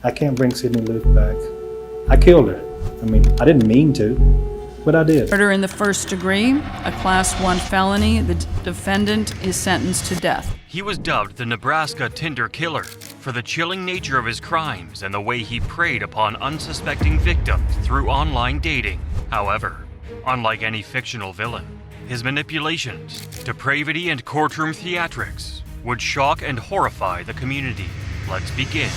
I can't bring Sydney Luke back. I killed her. I mean, I didn't mean to, but I did. Murder in the first degree, a Class 1 felony. The defendant is sentenced to death. He was dubbed the Nebraska Tinder Killer for the chilling nature of his crimes and the way he preyed upon unsuspecting victims through online dating. However, unlike any fictional villain, his manipulations, depravity, and courtroom theatrics would shock and horrify the community. Let's begin.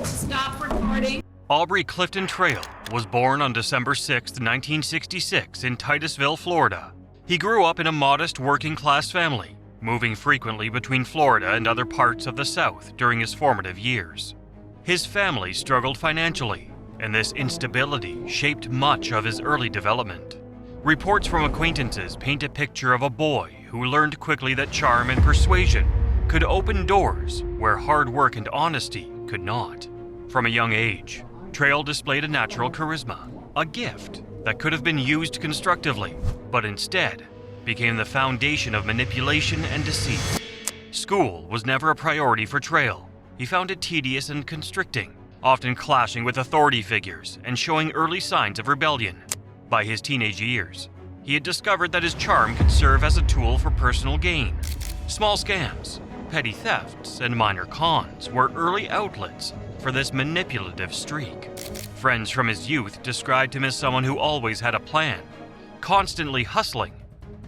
Stop recording. Aubrey Clifton Trail was born on December 6, 1966 in Titusville, Florida. He grew up in a modest working-class family, moving frequently between Florida and other parts of the South during his formative years. His family struggled financially, and this instability shaped much of his early development. Reports from acquaintances paint a picture of a boy who learned quickly that charm and persuasion could open doors where hard work and honesty could not. From a young age, Trail displayed a natural charisma, a gift that could have been used constructively, but instead became the foundation of manipulation and deceit. School was never a priority for Trail. He found it tedious and constricting, often clashing with authority figures and showing early signs of rebellion. By his teenage years, he had discovered that his charm could serve as a tool for personal gain. Small scams, petty thefts, and minor cons were early outlets for this manipulative streak. Friends from his youth described him as someone who always had a plan, constantly hustling,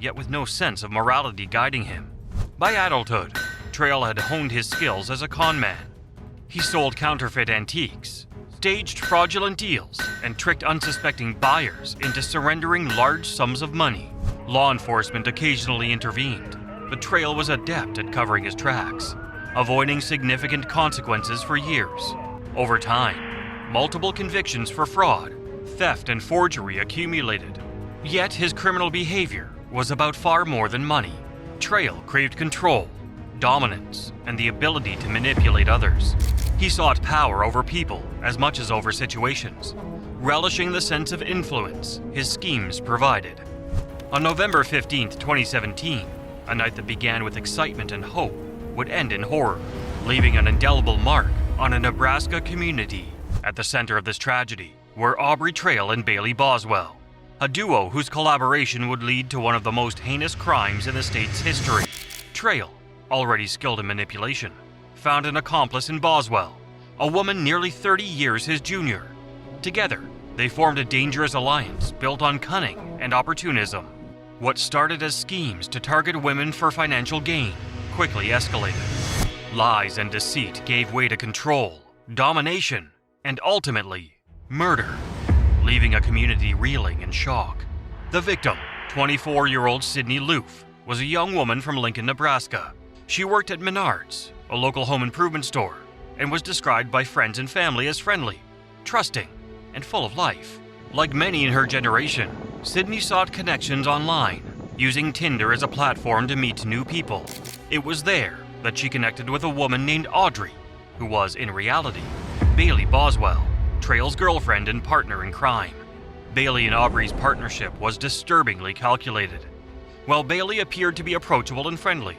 yet with no sense of morality guiding him. By adulthood, Trail had honed his skills as a con man. He sold counterfeit antiques, staged fraudulent deals, and tricked unsuspecting buyers into surrendering large sums of money. Law enforcement occasionally intervened, but Trail was adept at covering his tracks, avoiding significant consequences for years. Over time, multiple convictions for fraud, theft, and forgery accumulated. Yet his criminal behavior was about far more than money. Trail craved control, dominance, and the ability to manipulate others. He sought power over people as much as over situations, relishing the sense of influence his schemes provided. On November 15, 2017, a night that began with excitement and hope would end in horror, leaving an indelible mark on a Nebraska community. At the center of this tragedy were Aubrey Trail and Bailey Boswell, a duo whose collaboration would lead to one of the most heinous crimes in the state's history. Trail, already skilled in manipulation, found an accomplice in Boswell, a woman nearly 30 years his junior. Together, they formed a dangerous alliance built on cunning and opportunism. What started as schemes to target women for financial gain quickly escalated. Lies and deceit gave way to control, domination, and ultimately, murder, leaving a community reeling in shock. The victim, 24-year-old Sydney Luke, was a young woman from Lincoln, Nebraska. She worked at Menards, a local home improvement store, and was described by friends and family as friendly, trusting, and full of life. Like many in her generation, Sydney sought connections online, using Tinder as a platform to meet new people. It was there that she connected with a woman named Audrey, who was, in reality, Bailey Boswell, Trail's girlfriend and partner in crime. Bailey and Aubrey's partnership was disturbingly calculated. While Bailey appeared to be approachable and friendly,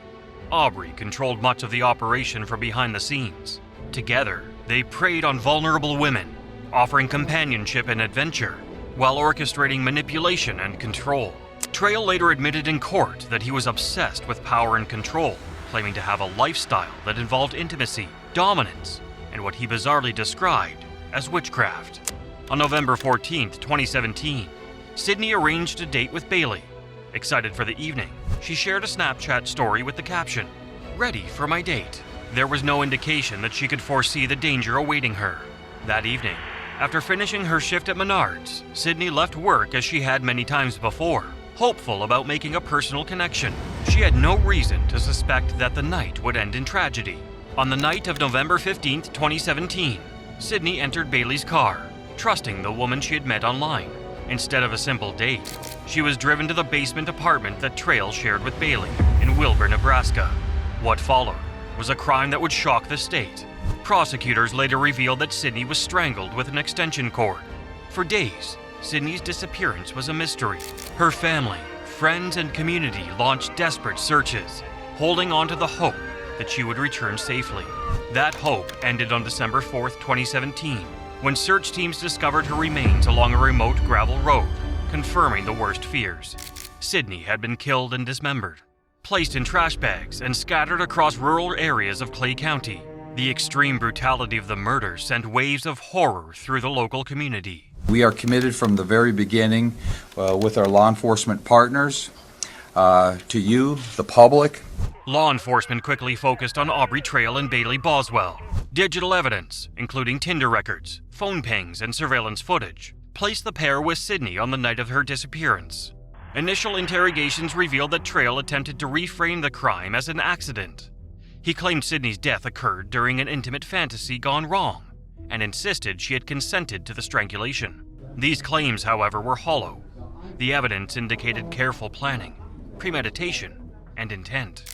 Aubrey controlled much of the operation from behind the scenes. Together, they preyed on vulnerable women, offering companionship and adventure, while orchestrating manipulation and control. Trail later admitted in court that he was obsessed with power and control, claiming to have a lifestyle that involved intimacy, dominance, and what he bizarrely described as witchcraft. On November 14, 2017, Sydney arranged a date with Bailey. Excited for the evening, she shared a Snapchat story with the caption, "Ready for my date." There was no indication that she could foresee the danger awaiting her. That evening, after finishing her shift at Menards, Sydney left work as she had many times before, hopeful about making a personal connection. She had no reason to suspect that the night would end in tragedy. On the night of November 15, 2017, Sydney entered Bailey's car, trusting the woman she had met online. Instead of a simple date, she was driven to the basement apartment that Trail shared with Bailey in Wilbur, Nebraska. What followed was a crime that would shock the state. Prosecutors later revealed that Sydney was strangled with an extension cord. For days, Sydney's disappearance was a mystery. Her family, friends, and community launched desperate searches, holding on to the hope that she would return safely. That hope ended on December 4th, 2017, when search teams discovered her remains along a remote gravel road, confirming the worst fears. Sydney had been killed and dismembered, placed in trash bags, and scattered across rural areas of Clay County. The extreme brutality of the murder sent waves of horror through the local community. We are committed from the very beginning with our law enforcement partners to you, the public. Law enforcement quickly focused on Aubrey Trail and Bailey Boswell. Digital evidence, including Tinder records, phone pings, and surveillance footage, placed the pair with Sydney on the night of her disappearance. Initial interrogations revealed that Trail attempted to reframe the crime as an accident. He claimed Sydney's death occurred during an intimate fantasy gone wrong, and insisted she had consented to the strangulation. These claims, however, were hollow. The evidence indicated careful planning, premeditation, and intent.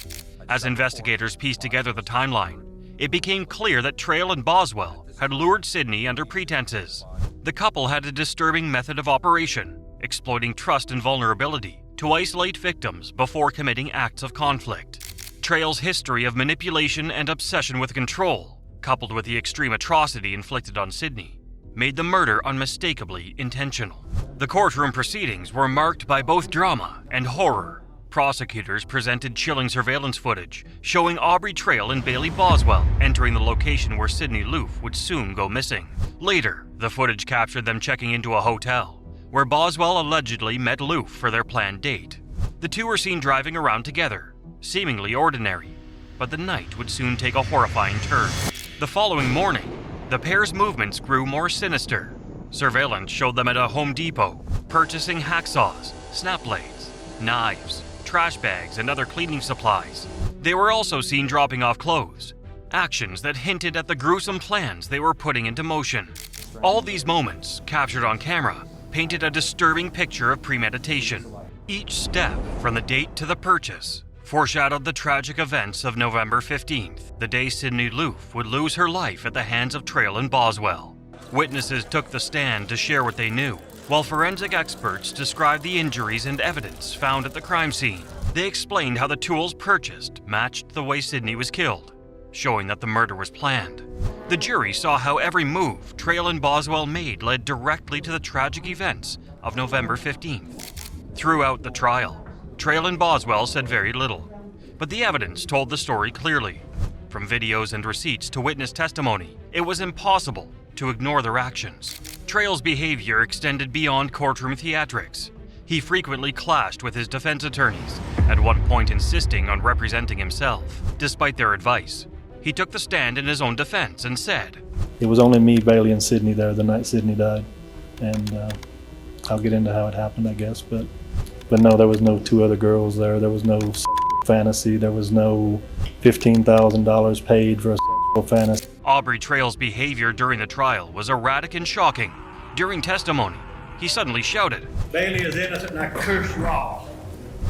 As investigators pieced together the timeline, it became clear that Trail and Boswell had lured Sydney under pretenses. The couple had a disturbing method of operation, exploiting trust and vulnerability to isolate victims before committing acts of conflict. Trail's history of manipulation and obsession with control, coupled with the extreme atrocity inflicted on Sydney, made the murder unmistakably intentional. The courtroom proceedings were marked by both drama and horror. Prosecutors presented chilling surveillance footage showing Aubrey Trail and Bailey Boswell entering the location where Sydney Loof would soon go missing. Later, the footage captured them checking into a hotel, where Boswell allegedly met Loof for their planned date. The two were seen driving around together, seemingly ordinary, but the night would soon take a horrifying turn. The following morning, the pair's movements grew more sinister. Surveillance showed them at a Home Depot, purchasing hacksaws, snap blades, knives, trash bags, and other cleaning supplies. They were also seen dropping off clothes, actions that hinted at the gruesome plans they were putting into motion. All these moments, captured on camera, painted a disturbing picture of premeditation. Each step, from the date to the purchase, foreshadowed the tragic events of November 15th, the day Sydney Loof would lose her life at the hands of Trail and Boswell. Witnesses took the stand to share what they knew, while forensic experts described the injuries and evidence found at the crime scene. They explained how the tools purchased matched the way Sydney was killed, showing that the murder was planned. The jury saw how every move Trail and Boswell made led directly to the tragic events of November 15th. Throughout the trial, Trail and Boswell said very little, but the evidence told the story clearly. From videos and receipts to witness testimony, it was impossible to ignore their actions. Trail's behavior extended beyond courtroom theatrics. He frequently clashed with his defense attorneys, at one point insisting on representing himself. Despite their advice, he took the stand in his own defense and said, It was only me, Bailey, and Sydney there the night Sydney died. And I'll get into how it happened, I guess. But no, there was no two other girls there. There was no fantasy. There was no $15,000 paid for a sexual fantasy. Aubrey Trail's behavior during the trial was erratic and shocking. During testimony, he suddenly shouted, Bailey is innocent and I curse you all.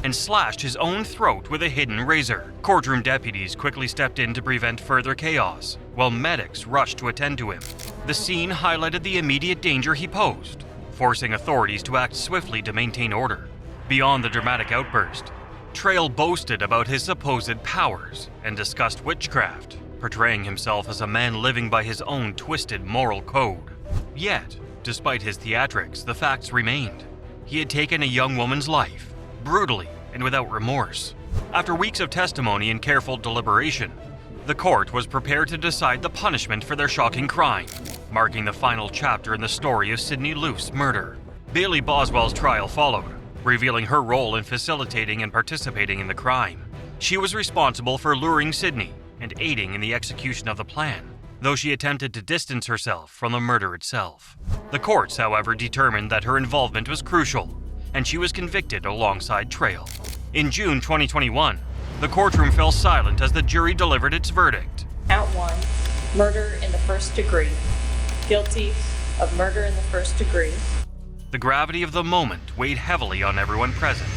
And slashed his own throat with a hidden razor. Courtroom deputies quickly stepped in to prevent further chaos, while medics rushed to attend to him. The scene highlighted the immediate danger he posed, forcing authorities to act swiftly to maintain order. Beyond the dramatic outburst, Trail boasted about his supposed powers and discussed witchcraft, portraying himself as a man living by his own twisted moral code. Yet, despite his theatrics, the facts remained. He had taken a young woman's life, brutally and without remorse. After weeks of testimony and careful deliberation, the court was prepared to decide the punishment for their shocking crime, marking the final chapter in the story of Sydney Loof's murder. Bailey Boswell's trial followed, revealing her role in facilitating and participating in the crime. She was responsible for luring Sydney and aiding in the execution of the plan, though she attempted to distance herself from the murder itself. The courts, however, determined that her involvement was crucial, and she was convicted alongside Trail. In June 2021, the courtroom fell silent as the jury delivered its verdict. Count 1, murder in the first degree. Guilty of murder in the first degree. The gravity of the moment weighed heavily on everyone present.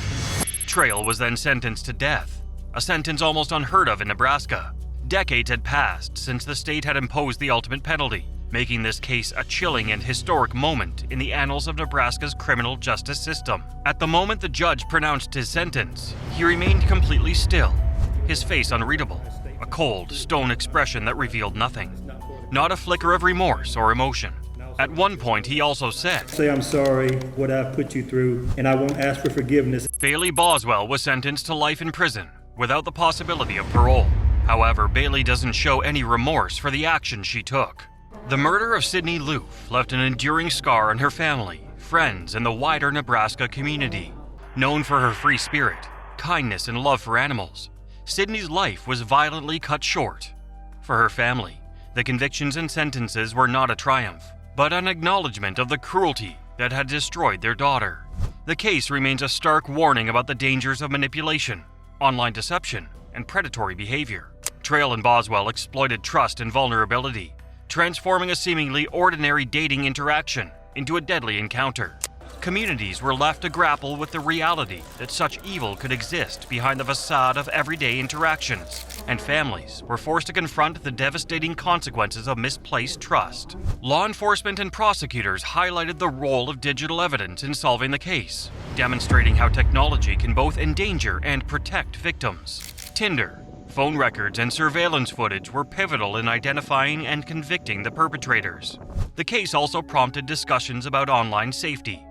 Trail was then sentenced to death, a sentence almost unheard of in Nebraska. Decades had passed since the state had imposed the ultimate penalty, making this case a chilling and historic moment in the annals of Nebraska's criminal justice system. At the moment the judge pronounced his sentence, he remained completely still, his face unreadable, a cold, stone expression that revealed nothing. Not a flicker of remorse or emotion. At one point, he also said, Say I'm sorry, what I've put you through, and I won't ask for forgiveness. Bailey Boswell was sentenced to life in prison without the possibility of parole. However, Bailey doesn't show any remorse for the action she took. The murder of Sidney Loof left an enduring scar on her family, friends, and the wider Nebraska community. Known for her free spirit, kindness, and love for animals, Sidney's life was violently cut short. For her family, the convictions and sentences were not a triumph, but an acknowledgement of the cruelty that had destroyed their daughter. The case remains a stark warning about the dangers of manipulation, online deception, and predatory behavior. Trail and Boswell exploited trust and vulnerability, transforming a seemingly ordinary dating interaction into a deadly encounter. Communities were left to grapple with the reality that such evil could exist behind the facade of everyday interactions, and families were forced to confront the devastating consequences of misplaced trust. Law enforcement and prosecutors highlighted the role of digital evidence in solving the case, demonstrating how technology can both endanger and protect victims. Tinder, phone records, and surveillance footage were pivotal in identifying and convicting the perpetrators. The case also prompted discussions about online safety,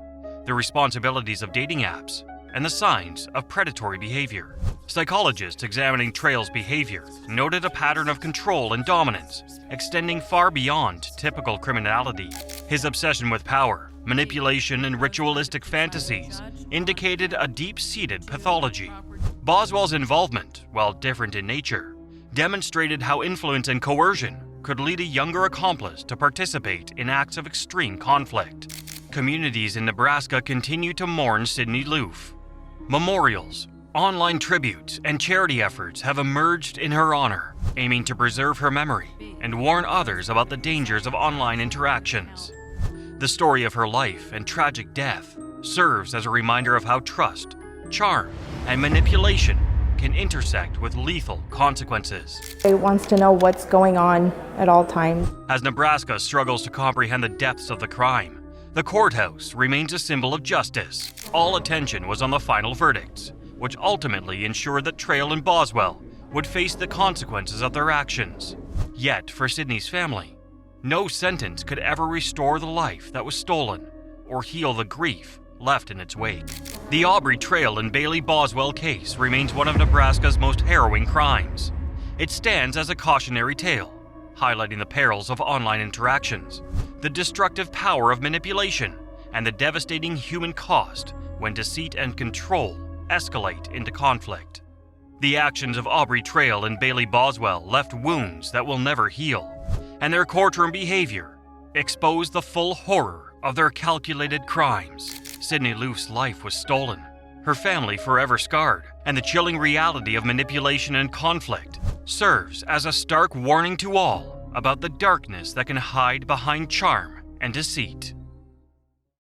the responsibilities of dating apps, and the signs of predatory behavior. Psychologists examining Trail's behavior noted a pattern of control and dominance, extending far beyond typical criminality. His obsession with power, manipulation, and ritualistic fantasies indicated a deep-seated pathology. Boswell's involvement, while different in nature, demonstrated how influence and coercion could lead a younger accomplice to participate in acts of extreme conflict. Communities in Nebraska continue to mourn Sidney Loof. Memorials, online tributes, and charity efforts have emerged in her honor, aiming to preserve her memory and warn others about the dangers of online interactions. The story of her life and tragic death serves as a reminder of how trust, charm, and manipulation can intersect with lethal consequences. He wants to know what's going on at all times. As Nebraska struggles to comprehend the depths of the crime, the courthouse remains a symbol of justice. All attention was on the final verdicts, which ultimately ensured that Trail and Boswell would face the consequences of their actions. Yet, for Sidney's family, no sentence could ever restore the life that was stolen or heal the grief left in its wake. The Aubrey, Trail, and Bailey Boswell case remains one of Nebraska's most harrowing crimes. It stands as a cautionary tale, highlighting the perils of online interactions, the destructive power of manipulation, and the devastating human cost when deceit and control escalate into conflict. The actions of Aubrey, Trail, and Bailey Boswell left wounds that will never heal, and their courtroom behavior exposed the full horror of their calculated crimes. Sidney Loof's life was stolen, her family forever scarred, and the chilling reality of manipulation and conflict serves as a stark warning to all about the darkness that can hide behind charm and deceit.